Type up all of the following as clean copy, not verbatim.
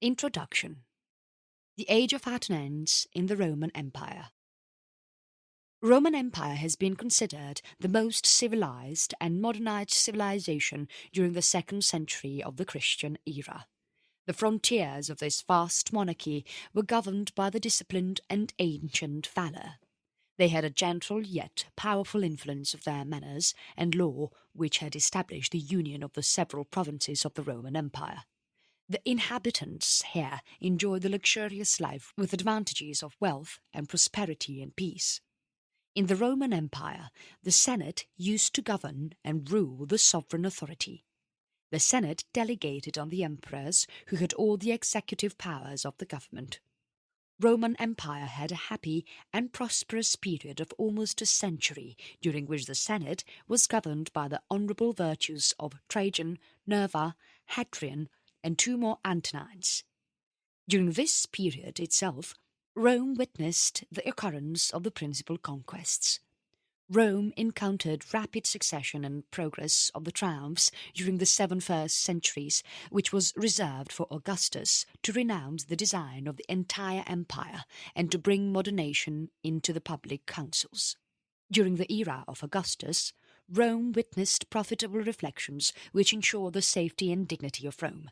Introduction. The Age of Attendance in the Roman Empire. Roman Empire has been considered the most civilized and modernized civilization during the 2nd century of the Christian era. The frontiers of this vast monarchy were governed by the disciplined and ancient valor. They had a gentle yet powerful influence of their manners and law, which had established the union of the several provinces of the Roman Empire. The inhabitants here enjoyed the luxurious life with advantages of wealth and prosperity and peace. In the Roman Empire, the Senate used to govern and rule the sovereign authority. The Senate delegated on the emperors, who had all the executive powers of the government. Roman Empire had a happy and prosperous period of almost a century, during which the Senate was governed by the honourable virtues of Trajan, Nerva, Hadrian, and 2 more Antonines. During this period itself, Rome witnessed the occurrence of the principal conquests. Rome encountered rapid succession and progress of the triumphs during the 7 first centuries, which was reserved for Augustus to renounce the design of the entire empire and to bring modernation into the public councils. During the era of Augustus, Rome witnessed profitable reflections which ensured the safety and dignity of Rome.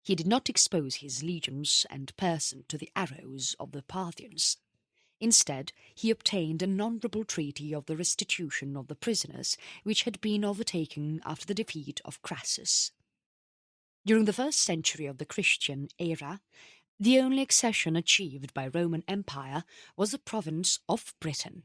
He did not expose his legions and person to the arrows of the Parthians. Instead, he obtained an honourable treaty of the restitution of the prisoners which had been overtaken after the defeat of Crassus. During the 1st century of the Christian era, the only accession achieved by Roman Empire was the province of Britain.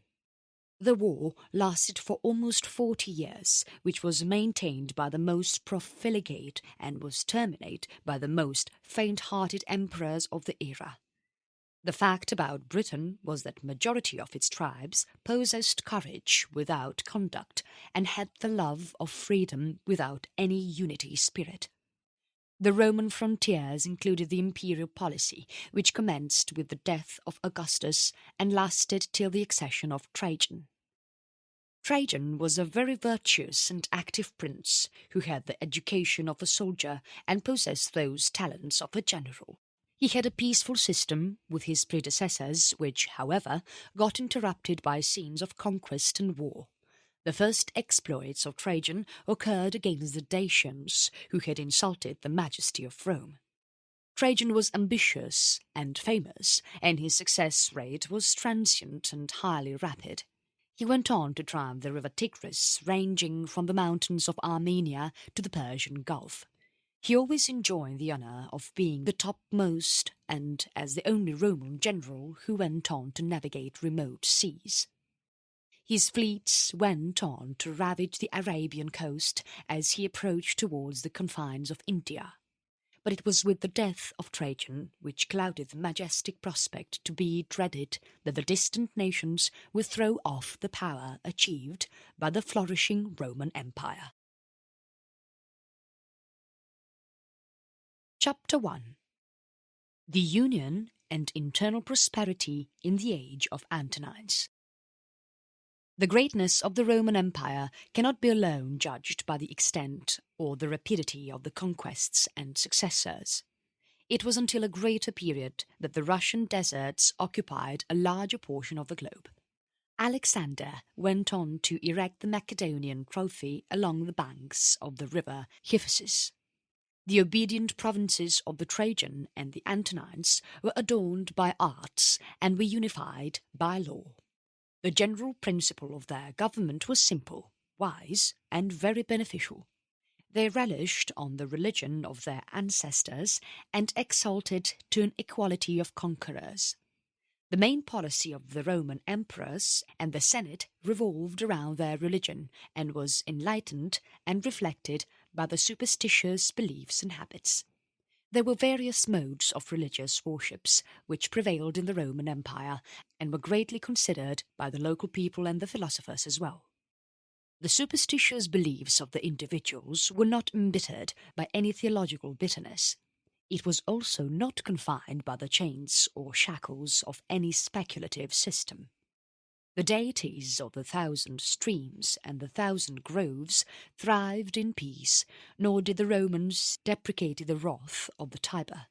The war lasted for almost 40 years, which was maintained by the most profligate and was terminated by the most faint-hearted emperors of the era. The fact about Britain was that majority of its tribes possessed courage without conduct and had the love of freedom without any unity spirit. The Roman frontiers included the imperial policy, which commenced with the death of Augustus and lasted till the accession of Trajan. Trajan was a very virtuous and active prince who had the education of a soldier and possessed those talents of a general. He had a peaceful system with his predecessors, which, however, got interrupted by scenes of conquest and war. The first exploits of Trajan occurred against the Dacians, who had insulted the majesty of Rome. Trajan was ambitious and famous, and his success rate was transient and highly rapid. He went on to triumph the river Tigris, ranging from the mountains of Armenia to the Persian Gulf. He always enjoyed the honour of being the topmost and as the only Roman general who went on to navigate remote seas. His fleets went on to ravage the Arabian coast as he approached towards the confines of India. But it was with the death of Trajan, which clouded the majestic prospect to be dreaded, that the distant nations would throw off the power achieved by the flourishing Roman Empire. Chapter 1. The Union and Internal Prosperity in the Age of Antonines. The greatness of the Roman Empire cannot be alone judged by the extent or the rapidity of the conquests and successors. It was until a greater period that the Russian deserts occupied a larger portion of the globe. Alexander went on to erect the Macedonian trophy along the banks of the river Hyphasis. The obedient provinces of the Trajan and the Antonines were adorned by arts and were unified by law. The general principle of their government was simple, wise, and very beneficial. They relished on the religion of their ancestors and exalted to an equality of conquerors. The main policy of the Roman emperors and the Senate revolved around their religion and was enlightened and reflected by the superstitious beliefs and habits. There were various modes of religious worships which prevailed in the Roman Empire and were greatly considered by the local people and the philosophers as well. The superstitious beliefs of the individuals were not embittered by any theological bitterness. It was also not confined by the chains or shackles of any speculative system. The deities of the 1,000 streams and the 1,000 groves thrived in peace, nor did the Romans deprecate the wrath of the Tiber.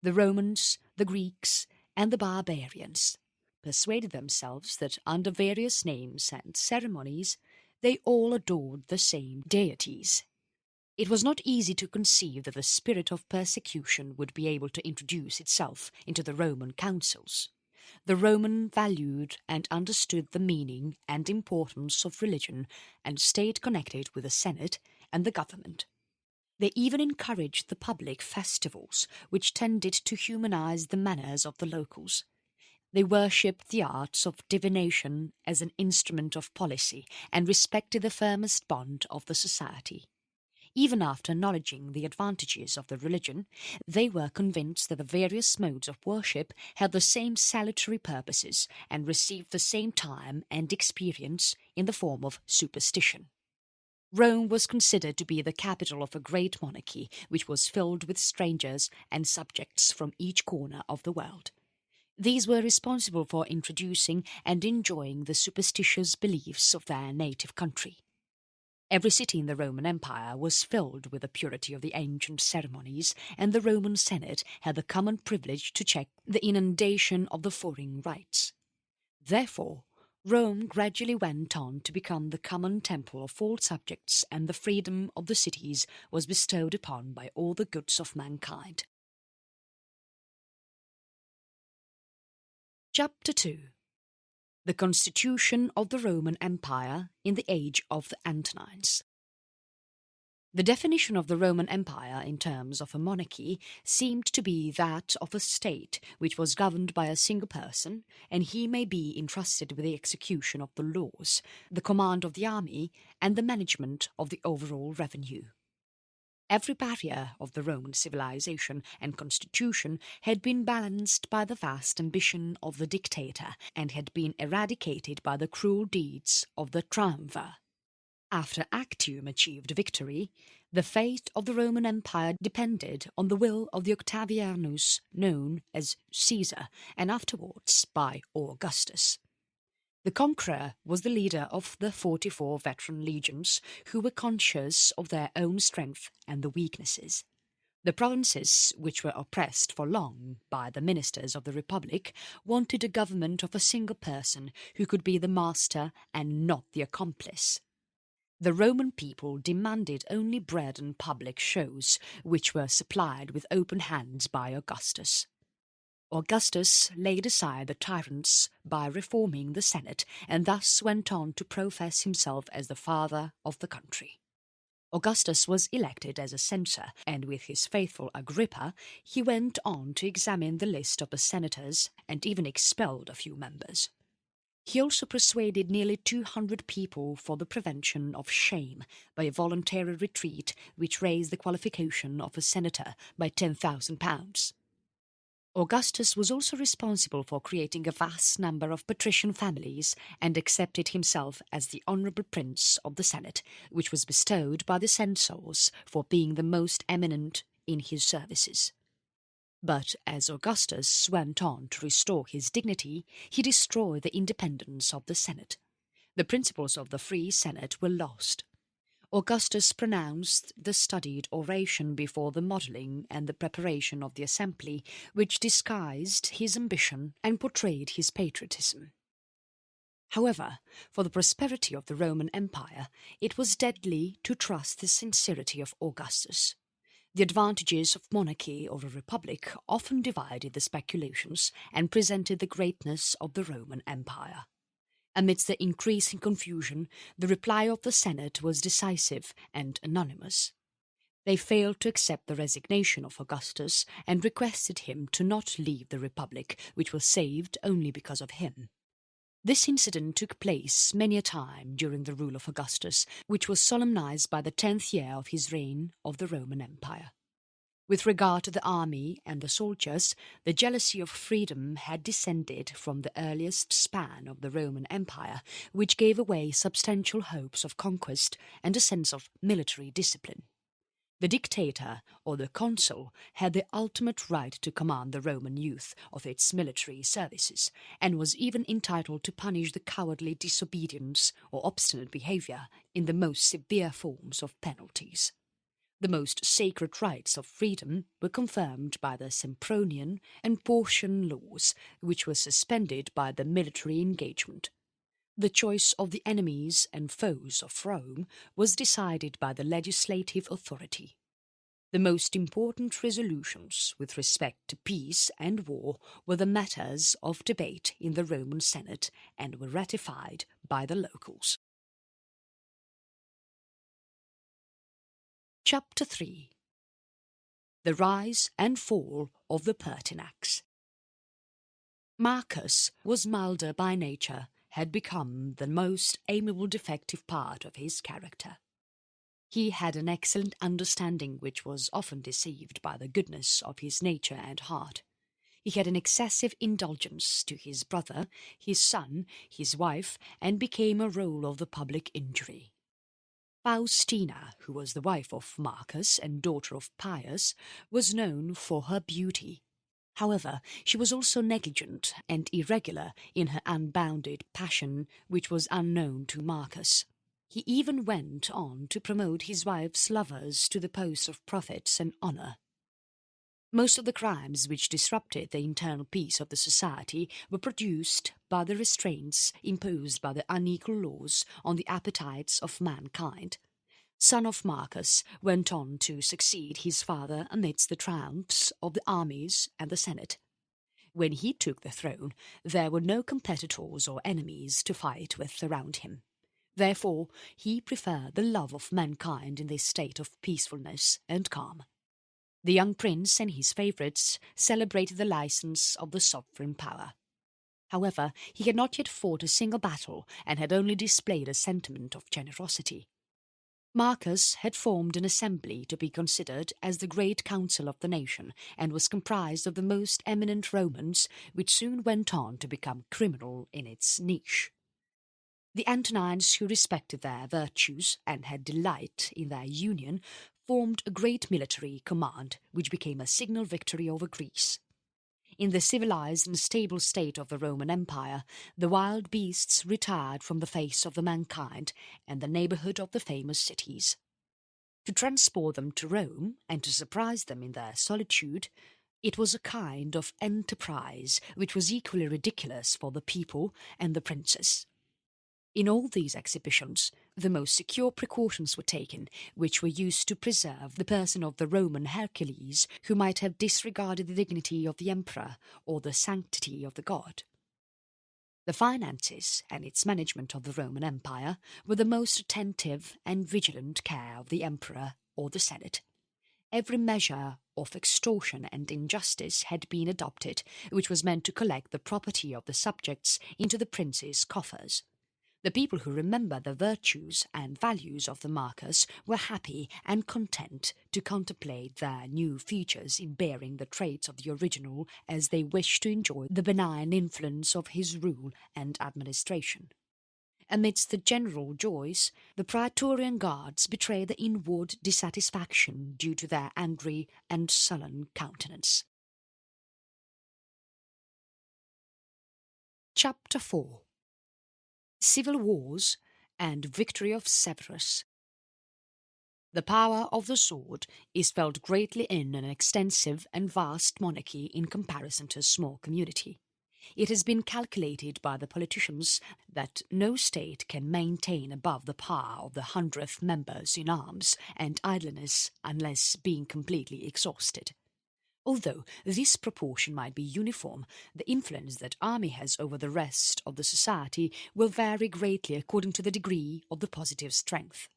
The Romans, the Greeks, and the barbarians persuaded themselves that under various names and ceremonies they all adored the same deities. It was not easy to conceive that the spirit of persecution would be able to introduce itself into the Roman councils. The Roman valued and understood the meaning and importance of religion and stayed connected with the Senate and the government. They even encouraged the public festivals, which tended to humanize the manners of the locals. They worshipped the arts of divination as an instrument of policy and respected the firmest bond of the society. Even after acknowledging the advantages of the religion, they were convinced that the various modes of worship had the same salutary purposes and received the same time and experience in the form of superstition. Rome was considered to be the capital of a great monarchy which was filled with strangers and subjects from each corner of the world. These were responsible for introducing and enjoying the superstitious beliefs of their native country. Every city in the Roman Empire was filled with the purity of the ancient ceremonies, and the Roman Senate had the common privilege to check the inundation of the foreign rites. Therefore, Rome gradually went on to become the common temple of all subjects, and the freedom of the cities was bestowed upon by all the goods of mankind. Chapter 2. The Constitution of the Roman Empire in the Age of the Antonines. The definition of the Roman Empire in terms of a monarchy seemed to be that of a state which was governed by a single person, and he may be entrusted with the execution of the laws, the command of the army, and the management of the overall revenue. Every barrier of the Roman civilization and constitution had been balanced by the vast ambition of the dictator and had been eradicated by the cruel deeds of the triumvir. After Actium achieved victory, the fate of the Roman Empire depended on the will of the Octavianus known as Caesar and afterwards by Augustus. The conqueror was the leader of the 44 veteran legions who were conscious of their own strength and the weaknesses. The provinces, which were oppressed for long by the ministers of the Republic, wanted a government of a single person who could be the master and not the accomplice. The Roman people demanded only bread and public shows, which were supplied with open hands by Augustus. Augustus laid aside the tyrants by reforming the Senate and thus went on to profess himself as the father of the country. Augustus was elected as a censor, and with his faithful Agrippa, he went on to examine the list of the senators and even expelled a few members. He also persuaded nearly 200 people for the prevention of shame by a voluntary retreat which raised the qualification of a senator by £10,000. Augustus was also responsible for creating a vast number of patrician families and accepted himself as the honourable prince of the Senate, which was bestowed by the censors for being the most eminent in his services. But as Augustus went on to restore his dignity, he destroyed the independence of the Senate. The principles of the free Senate were lost. Augustus pronounced the studied oration before the modelling and the preparation of the assembly, which disguised his ambition and portrayed his patriotism. However, for the prosperity of the Roman Empire, it was deadly to trust the sincerity of Augustus. The advantages of monarchy or a republic often divided the speculations and presented the greatness of the Roman Empire. Amidst the increasing confusion, the reply of the Senate was decisive and anonymous. They failed to accept the resignation of Augustus and requested him to not leave the republic, which was saved only because of him. This incident took place many a time during the rule of Augustus, which was solemnized by the 10th year of his reign of the Roman Empire. With regard to the army and the soldiers, the jealousy of freedom had descended from the earliest span of the Roman Empire, which gave away substantial hopes of conquest and a sense of military discipline. The dictator or the consul had the ultimate right to command the Roman youth of its military services, and was even entitled to punish the cowardly disobedience or obstinate behaviour in the most severe forms of penalties. The most sacred rights of freedom were confirmed by the Sempronian and Porcian laws, which were suspended by the military engagement. The choice of the enemies and foes of Rome was decided by the legislative authority. The most important resolutions with respect to peace and war were the matters of debate in the Roman Senate and were ratified by the locals. Chapter 3. The Rise and Fall of the Pertinax. Marcus was milder by nature, had become the most amiable defective part of his character. He had an excellent understanding which was often deceived by the goodness of his nature and heart. He had an excessive indulgence to his brother, his son, his wife, and became a role of the public injury. Faustina, who was the wife of Marcus and daughter of Pius, was known for her beauty. However, she was also negligent and irregular in her unbounded passion, which was unknown to Marcus. He even went on to promote his wife's lovers to the post of profits and honour. Most of the crimes which disrupted the internal peace of the society were produced by the restraints imposed by the unequal laws on the appetites of mankind. Son of Marcus went on to succeed his father amidst the triumphs of the armies and the Senate. When he took the throne, there were no competitors or enemies to fight with around him. Therefore, he preferred the love of mankind in this state of peacefulness and calm. The young prince and his favourites celebrated the licence of the sovereign power. However, he had not yet fought a single battle and had only displayed a sentiment of generosity. Marcus had formed an assembly to be considered as the great council of the nation and was comprised of the most eminent Romans, which soon went on to become criminal in its niche. The Antonines, who respected their virtues and had delight in their union, formed a great military command which became a signal victory over Greece. In the civilized and stable state of the Roman Empire, the wild beasts retired from the face of the mankind and the neighbourhood of the famous cities. To transport them to Rome and to surprise them in their solitude, it was a kind of enterprise which was equally ridiculous for the people and the princes. In all these exhibitions, the most secure precautions were taken, which were used to preserve the person of the Roman Hercules, who might have disregarded the dignity of the emperor or the sanctity of the god. The finances and its management of the Roman Empire were the most attentive and vigilant care of the emperor or the Senate. Every measure of extortion and injustice had been adopted, which was meant to collect the property of the subjects into the prince's coffers. The people who remember the virtues and values of the Marcus were happy and content to contemplate their new features in bearing the traits of the original as they wished to enjoy the benign influence of his rule and administration. Amidst the general joys, the Praetorian guards betrayed the inward dissatisfaction due to their angry and sullen countenance. Chapter 4. Civil Wars and Victory of Severus. The power of the sword is felt greatly in an extensive and vast monarchy in comparison to a small community. It has been calculated by the politicians that no state can maintain above the power of the 100th members in arms and idleness unless being completely exhausted. Although this proportion might be uniform, the influence that army has over the rest of the society will vary greatly according to the degree of the positive strength.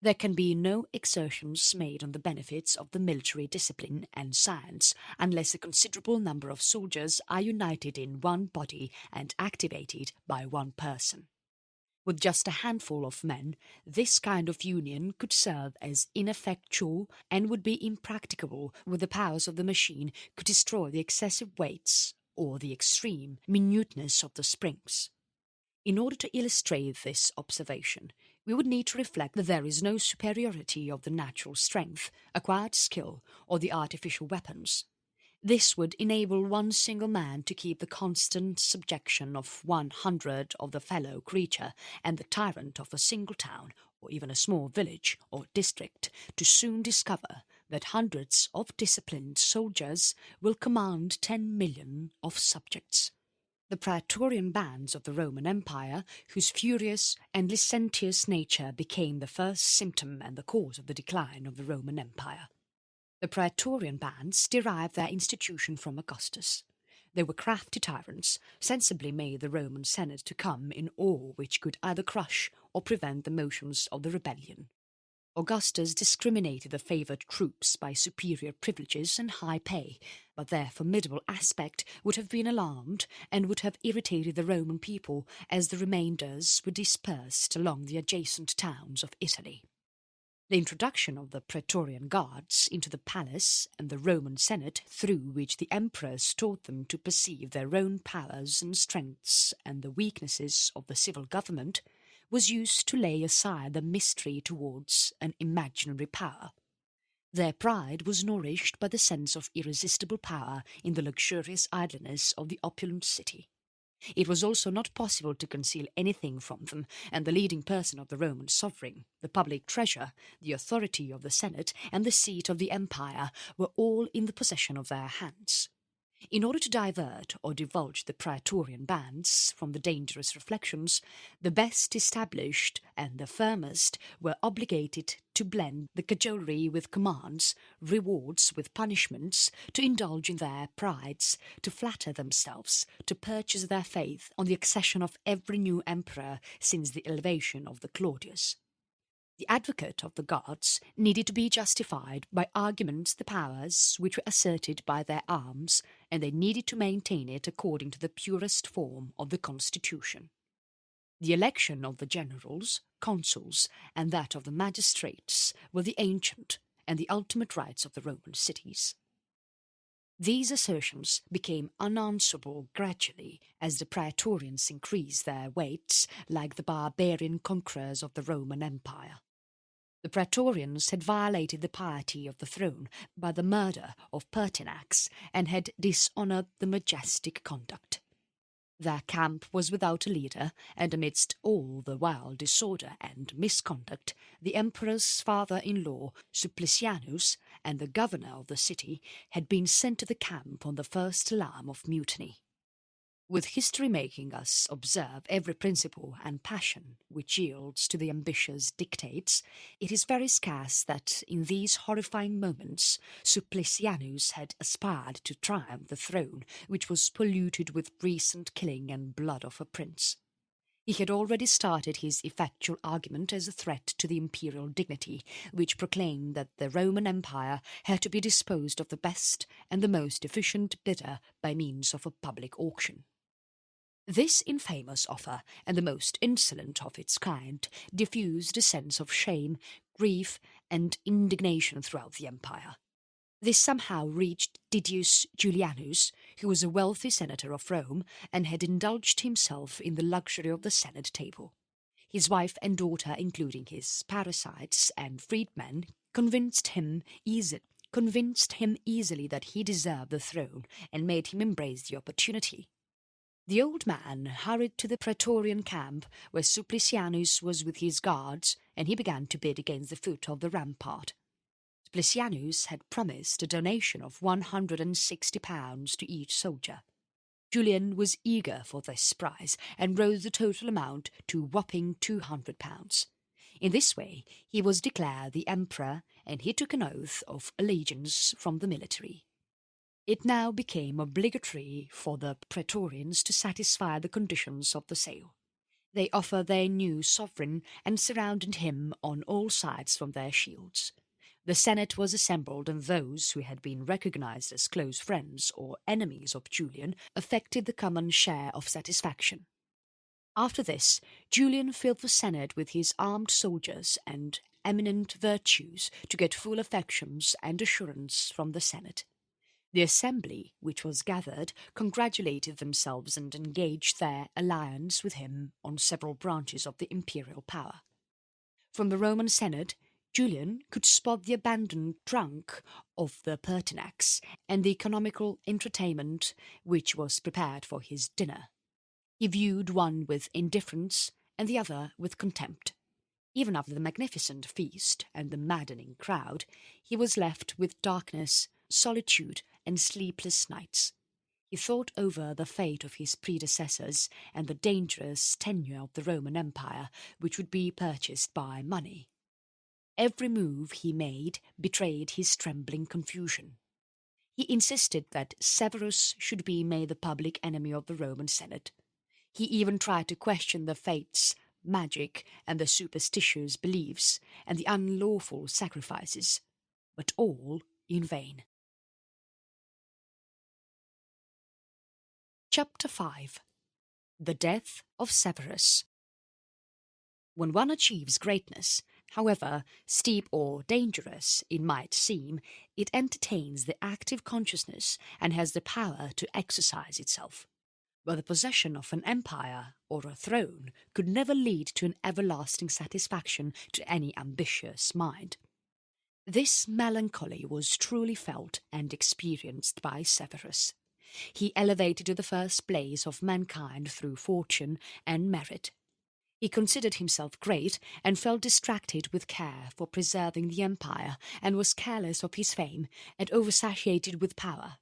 There can be no exertions made on the benefits of the military discipline and science unless a considerable number of soldiers are united in one body and activated by one person. With just a handful of men, this kind of union could serve as ineffectual and would be impracticable where the powers of the machine could destroy the excessive weights or the extreme minuteness of the springs. In order to illustrate this observation, we would need to reflect that there is no superiority of the natural strength, acquired skill, or the artificial weapons. This would enable one single man to keep the constant subjection of 100 of the fellow creature and the tyrant of a single town or even a small village or district, to soon discover that hundreds of disciplined soldiers will command 10 million of subjects. The Praetorian bands of the Roman Empire, whose furious and licentious nature became the first symptom and the cause of the decline of the Roman Empire. The Praetorian bands derived their institution from Augustus. They were crafty tyrants, sensibly made the Roman Senate to come in awe which could either crush or prevent the motions of the rebellion. Augustus discriminated the favoured troops by superior privileges and high pay, but their formidable aspect would have been alarmed and would have irritated the Roman people as the remainders were dispersed along the adjacent towns of Italy. The introduction of the Praetorian Guards into the palace and the Roman Senate, through which the emperors taught them to perceive their own powers and strengths and the weaknesses of the civil government, was used to lay aside the mystery towards an imaginary power. Their pride was nourished by the sense of irresistible power in the luxurious idleness of the opulent city. It was also not possible to conceal anything from them, and the leading person of the Roman sovereign, the public treasure, the authority of the Senate, and the seat of the empire were all in the possession of their hands. In order to divert or divulge the Praetorian bands from the dangerous reflections, the best established and the firmest were obligated to blend the cajolery with commands, rewards with punishments, to indulge in their prides, to flatter themselves, to purchase their faith on the accession of every new emperor since the elevation of the Claudius. The advocate of the gods needed to be justified by arguments the powers which were asserted by their arms, and they needed to maintain it according to the purest form of the constitution. The election of the generals, consuls, and that of the magistrates were the ancient and the ultimate rights of the Roman cities. These assertions became unanswerable gradually as the Praetorians increased their weights like the barbarian conquerors of the Roman Empire. The Praetorians had violated the piety of the throne by the murder of Pertinax and had dishonoured the majestic conduct. Their camp was without a leader, and amidst all the wild disorder and misconduct, the emperor's father-in-law, Supplicianus, and the governor of the city had been sent to the camp on the first alarm of mutiny. With history making us observe every principle and passion which yields to the ambitious dictates, it is very scarce that in these horrifying moments Supplicianus had aspired to triumph the throne which was polluted with recent killing and blood of a prince. He had already started his effectual argument as a threat to the imperial dignity, which proclaimed that the Roman Empire had to be disposed of the best and the most efficient bidder by means of a public auction. This infamous offer, and the most insolent of its kind, diffused a sense of shame, grief, and indignation throughout the empire. This somehow reached Didius Julianus, who was a wealthy senator of Rome and had indulged himself in the luxury of the Senate table. His wife and daughter, including his parasites and freedmen, convinced him easily that he deserved the throne and made him embrace the opportunity. The old man hurried to the Praetorian camp where Supplicianus was with his guards, and he began to bid against the foot of the rampart. Supplicianus had promised a donation of £160 to each soldier. Julian was eager for this prize and rose the total amount to whopping £200. In this way he was declared the emperor, and he took an oath of allegiance from the military. It now became obligatory for the Praetorians to satisfy the conditions of the sale. They offered their new sovereign and surrounded him on all sides from their shields. The Senate was assembled, and those who had been recognized as close friends or enemies of Julian affected the common share of satisfaction. After this, Julian filled the Senate with his armed soldiers and eminent virtues to get full affections and assurance from the Senate. The assembly, which was gathered, congratulated themselves and engaged their alliance with him on several branches of the imperial power. From the Roman Senate, Julian could spot the abandoned trunk of the Pertinax and the economical entertainment which was prepared for his dinner. He viewed one with indifference and the other with contempt. Even after the magnificent feast and the maddening crowd, he was left with darkness, solitude, and sleepless nights. He thought over the fate of his predecessors and the dangerous tenure of the Roman Empire, which would be purchased by money. Every move he made betrayed his trembling confusion. He insisted that Severus should be made the public enemy of the Roman Senate. He even tried to question the fates, magic, and the superstitious beliefs, and the unlawful sacrifices, but all in vain. Chapter 5. The Death of Severus. When one achieves greatness, however steep or dangerous it might seem, it entertains the active consciousness and has the power to exercise itself. But the possession of an empire or a throne could never lead to an everlasting satisfaction to any ambitious mind. This melancholy was truly felt and experienced by Severus. He elevated to the first place of mankind through fortune and merit. He considered himself great and felt distracted with care for preserving the empire, and was careless of his fame and oversatiated with power.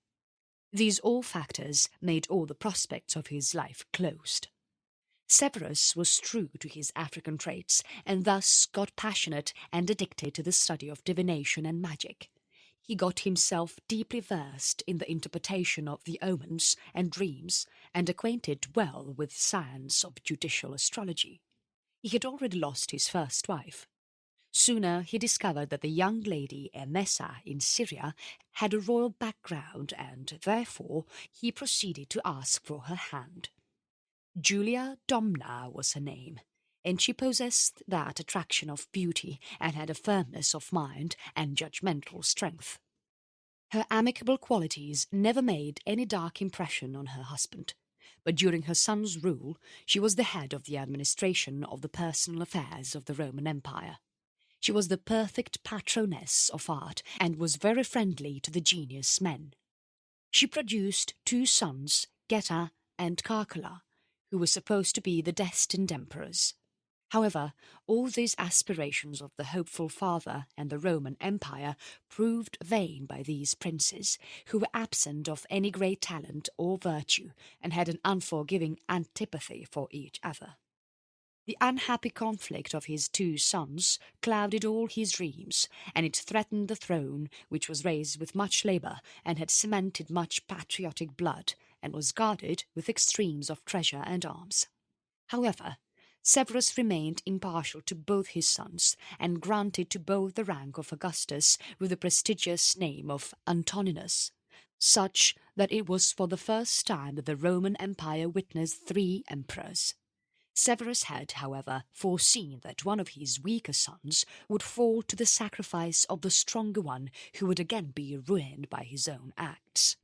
These all factors made all the prospects of his life closed. Severus was true to his African traits, and thus got passionate and addicted to the study of divination and magic. He got himself deeply versed in the interpretation of the omens and dreams, and acquainted well with science of judicial astrology. He had already lost his first wife. Sooner he discovered that the young lady Emesa in Syria had a royal background, and therefore he proceeded to ask for her hand. Julia Domna was her name, and she possessed that attraction of beauty and had a firmness of mind and judgmental strength. Her amicable qualities never made any dark impression on her husband, but during her son's rule she was the head of the administration of the personal affairs of the Roman Empire. She was the perfect patroness of art and was very friendly to the genius men. She produced 2 sons, Geta and Carcula, who were supposed to be the destined emperors. However, all these aspirations of the hopeful father and the Roman Empire proved vain by these princes, who were absent of any great talent or virtue and had an unforgiving antipathy for each other. The unhappy conflict of his 2 sons clouded all his dreams, and it threatened the throne, which was raised with much labour and had cemented much patriotic blood, and was guarded with extremes of treasure and arms. However, Severus remained impartial to both his sons, and granted to both the rank of Augustus with the prestigious name of Antoninus, such that it was for the first time that the Roman Empire witnessed 3 emperors. Severus had, however, foreseen that one of his weaker sons would fall to the sacrifice of the stronger one, who would again be ruined by his own acts.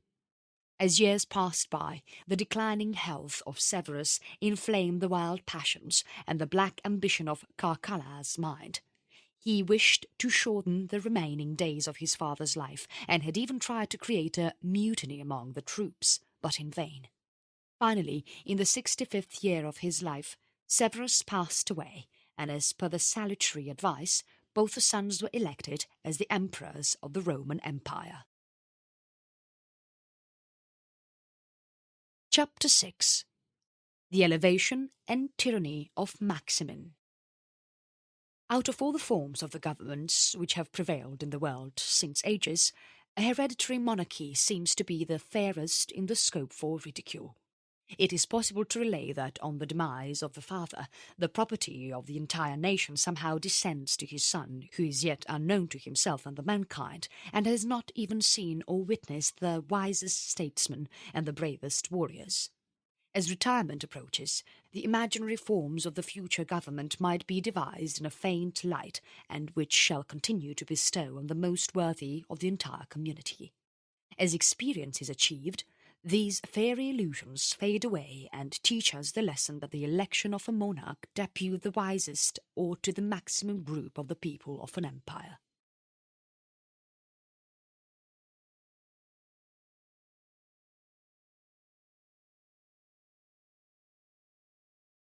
As years passed by, the declining health of Severus inflamed the wild passions and the black ambition of Caracala's mind. He wished to shorten the remaining days of his father's life, and had even tried to create a mutiny among the troops, but in vain. Finally, in the 65th year of his life, Severus passed away, and as per the salutary advice, both the sons were elected as the emperors of the Roman Empire. Chapter 6. The Elevation and Tyranny of Maximin. Out of all the forms of the governments which have prevailed in the world since ages, a hereditary monarchy seems to be the fairest in the scope for ridicule. It is possible to relate that on the demise of the father, the property of the entire nation somehow descends to his son, who is yet unknown to himself and the mankind, and has not even seen or witnessed the wisest statesmen and the bravest warriors. As retirement approaches, the imaginary forms of the future government might be devised in a faint light, and which shall continue to bestow on the most worthy of the entire community. As experience is achieved, these fairy illusions fade away and teach us the lesson that the election of a monarch depute the wisest or to the maximum group of the people of an empire.